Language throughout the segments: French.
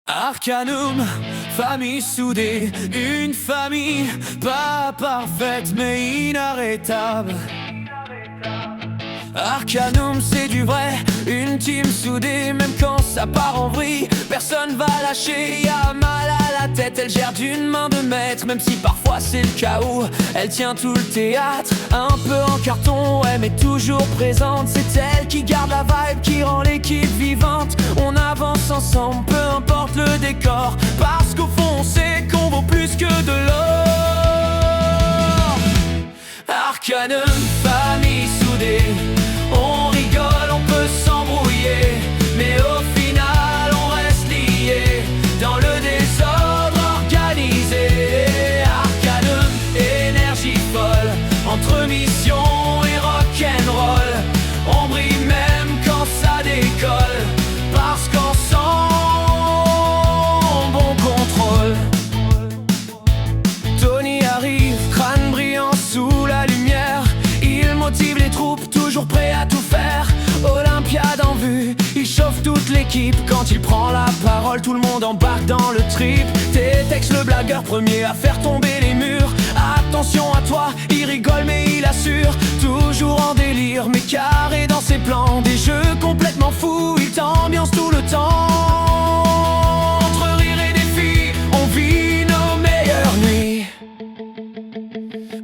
Arcanum, famille soudée, une famille pas parfaite mais inarrêtable. Arcanum c'est du vrai, une team soudée, même quand ça part en vrille, personne va lâcher, y'a mal à la tête, elle gère d'une main de maître, même si parfois c'est le chaos, elle tient tout le théâtre, un peu en carton, ouais mais toujours présente, c'est elle qui garde la vibe, qui rend l'équipe vivante, on avance ensemble, peu importe le décor, parce qu'au fond on sait qu'on vaut plus que de l'or. Arcanum, famille soudée, on rigole, on peut s'embrouiller, mais au final on reste liés dans le désordre organisé. Arcanum, énergie folle, entre mission et rock'n'roll, on brille même quand ça décolle, parce qu'ensemble on contrôle. Tony arrive, crâne brillant sous la lumière, il motive les troupes, toujours prêt à tout faire. Olympiade en vue, il chauffe toute l'équipe. Quand il prend la parole, tout le monde embarque dans le trip. T-Tex le blagueur, premier à faire tomber les murs. Attention à toi, il rigole mais il assure. Toujours en délire, mais carré dans ses plans. Des jeux complètement fous, il t'ambiance tout le temps. Entre rire et défi, on vit nos meilleures nuits.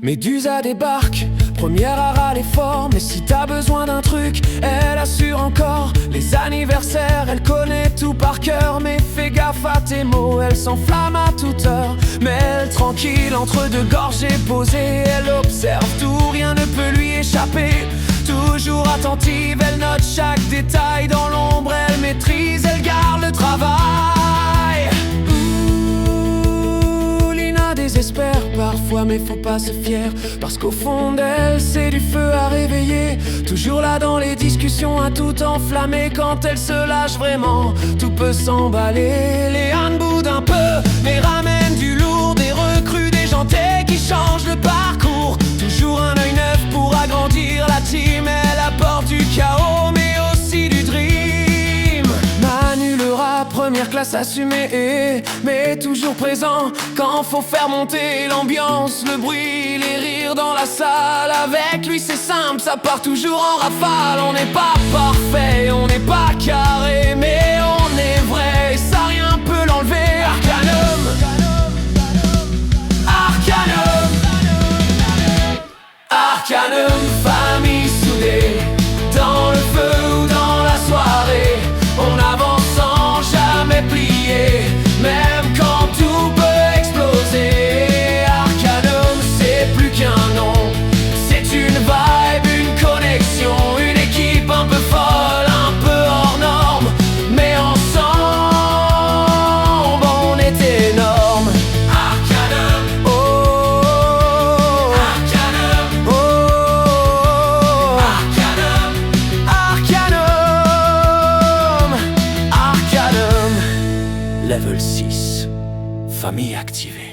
Médusa débarque, première à râler fort, mais si t'as besoin d'un truc, elle assure encore. Les anniversaires, elle connaît tout par cœur, mais fais gaffe à tes mots, elle s'enflamme à toute heure. Mais elle tranquille, entre deux gorgées posées, elle observe tout, rien ne peut lui échapper. Toujours attentive, elle note chaque détail, dans l'ombre elle maîtrise, elle garde le travail. Désespère parfois mais faut pas se fier, parce qu'au fond d'elle c'est du feu à réveiller. Toujours là dans les discussions à tout enflammer, quand elle se lâche vraiment tout peut s'emballer. Les hannes boudent un peu mais ramènent du lourd, des recrues déjantées qui changent le parcours. Toujours un œil neuf pour agrandir la team, elle apporte du chaos mais aussi du dream. Manu le rat, première classe assumée, mais toujours présent quand faut faire monter l'ambiance, le bruit, les rires dans la salle. Avec lui c'est simple, ça part toujours en rafale. On n'est pas parfait, on n'est pas carré, mais on est vrai, et ça rien peut l'enlever. Arcanum, Arcanum, Arcanum, famille soudée, dans le feu ou dans la soirée, on avance sans jamais plier, même quand tout peut exploser. Arcanum, c'est plus qu'un nom, c'est une vibe, une connexion, une équipe un peu folle, un peu hors norme, mais ensemble on est énorme. Arcanum, oh, Arcanum, oh, Arcanum, Arcanum, Arcanum. Level 6, famille activée.